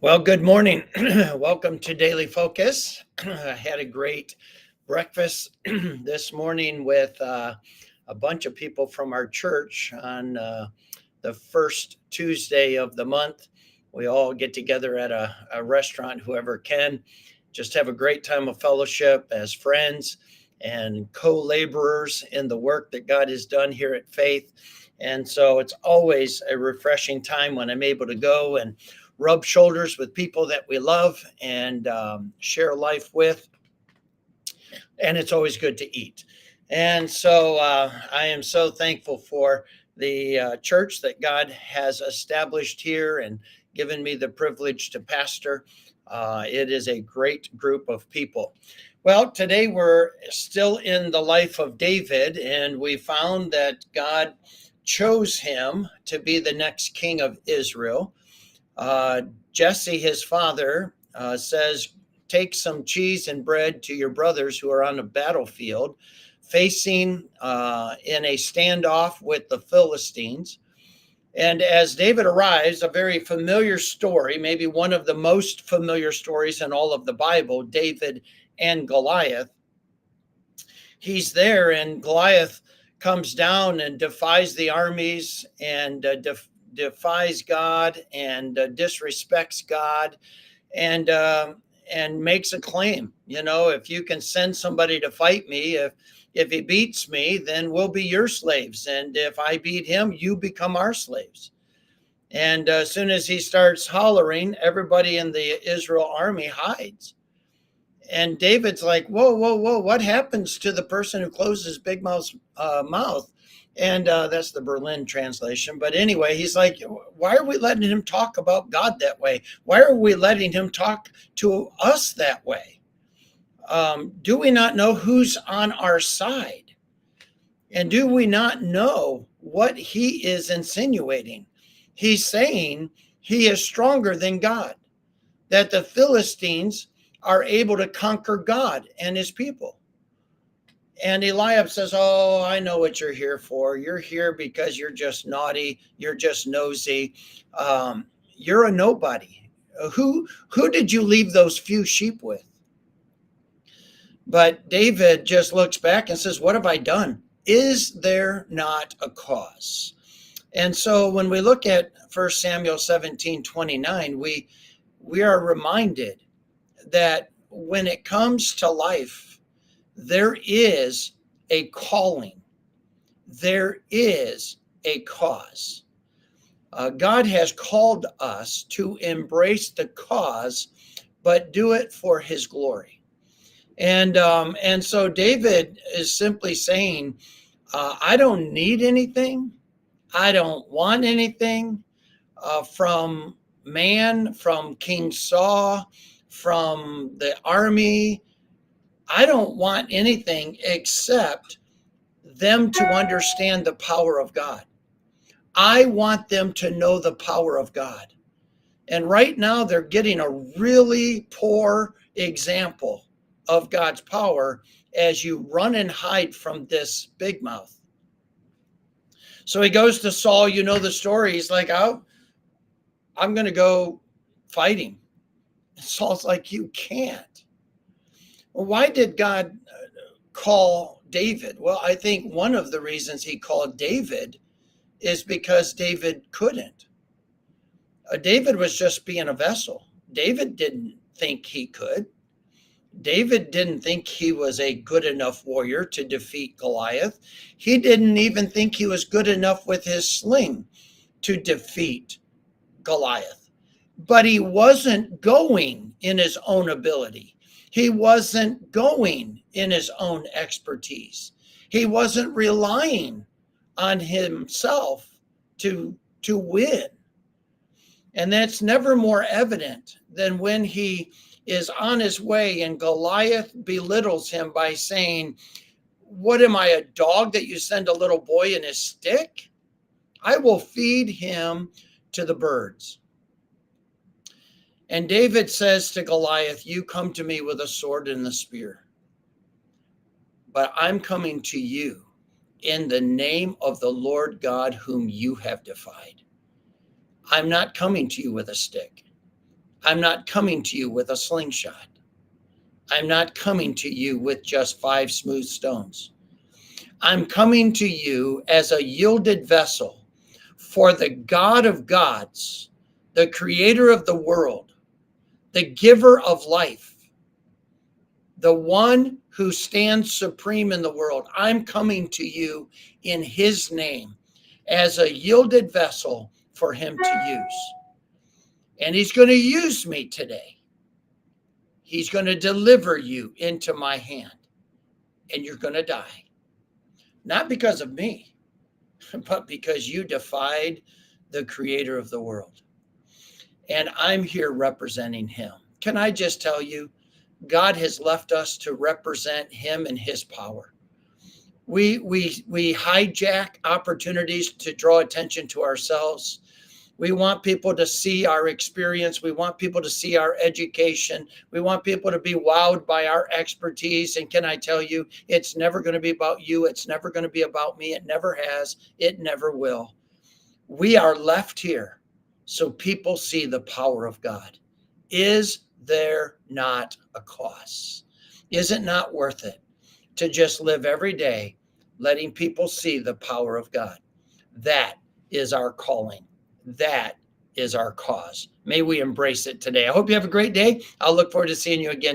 Well, good morning. Welcome to Daily Focus. I had a great breakfast this morning with a bunch of people from our church on the first Tuesday of the month. We all get together at a restaurant, whoever can, just have a great time of fellowship as friends and co laborers in the work that God has done here at Faith. And so it's always a refreshing time when I'm able to go and rub shoulders with people that we love and share life with. And it's always good to eat. And so I am so thankful for the church that God has established here and given me the privilege to pastor. It is a great group of people. Well, today we're still in the life of David, and we found that God chose him to be the next king of Israel. Uh, Jesse, his father, says, take some cheese and bread to your brothers who are on the battlefield, facing in a standoff with the Philistines. And as David arrives, a very familiar story, maybe one of the most familiar stories in all of the Bible, David and Goliath. He's there, and Goliath comes down and defies the armies and defies God and disrespects God and makes a claim. You know, if you can send somebody to fight me, if he beats me, then we'll be your slaves, and if I beat him, you become our slaves. And as soon as he starts hollering, everybody in the Israel army hides. And David's like, whoa, whoa, whoa, what happens to the person who closes big mouth's mouth? And that's the Berlin translation. But anyway, he's like, why are we letting him talk about God that way? Why are we letting him talk to us that way? Do we not know who's on our side? And do we not know what he is insinuating? He's saying he is stronger than God, that the Philistines are able to conquer God and his people. And Eliab says, oh, I know what you're here for. You're here because you're just naughty. You're just nosy. You're a nobody. Who did you leave those few sheep with? But David just looks back and says, what have I done? Is there not a cause? And so when we look at 1 Samuel 17:29, we are reminded that when it comes to life, there is a calling. There is a cause. God has called us to embrace the cause, but do it for his glory. And so David is simply saying, I don't need anything. I don't want anything from man, from King Saul, from the army. I don't want anything except them to understand the power of God. I want them to know the power of God. And right now they're getting a really poor example of God's power as you run and hide from this big mouth. So he goes to Saul, you know the story. He's like, oh, I'm going to go fight him. And Saul's like, you can't. Well, why did God call David? Well, I think one of the reasons he called David is because David couldn't. David was just being a vessel. David didn't think he could. David didn't think he was a good enough warrior to defeat Goliath. He didn't even think he was good enough with his sling to defeat Goliath. But he wasn't going in his own ability. He wasn't going in his own expertise. He wasn't relying on himself to win. And that's never more evident than when he is on his way and Goliath belittles him by saying, what am I, a dog that you send a little boy and his stick? I will feed him to the birds. And David says to Goliath, you come to me with a sword and a spear, but I'm coming to you in the name of the Lord God whom you have defied. I'm not coming to you with a stick. I'm not coming to you with a slingshot. I'm not coming to you with just 5 smooth stones. I'm coming to you as a yielded vessel for the God of gods, the creator of the world, the giver of life, the one who stands supreme in the world. I'm coming to you in his name as a yielded vessel for him to use. And he's going to use me today. He's going to deliver you into my hand, and you're going to die. Not because of me, but because you defied the creator of the world. And I'm here representing him. Can I just tell you, God has left us to represent him and his power. We hijack opportunities to draw attention to ourselves. We want people to see our experience. We want people to see our education. We want people to be wowed by our expertise. And can I tell you, it's never going to be about you. It's never going to be about me. It never has. It never will. We are left here so people see the power of God. Is there not a cost? Is it not worth it to just live every day letting people see the power of God? That is our calling. That is our cause. May we embrace it today. I hope you have a great day. I'll look forward to seeing you again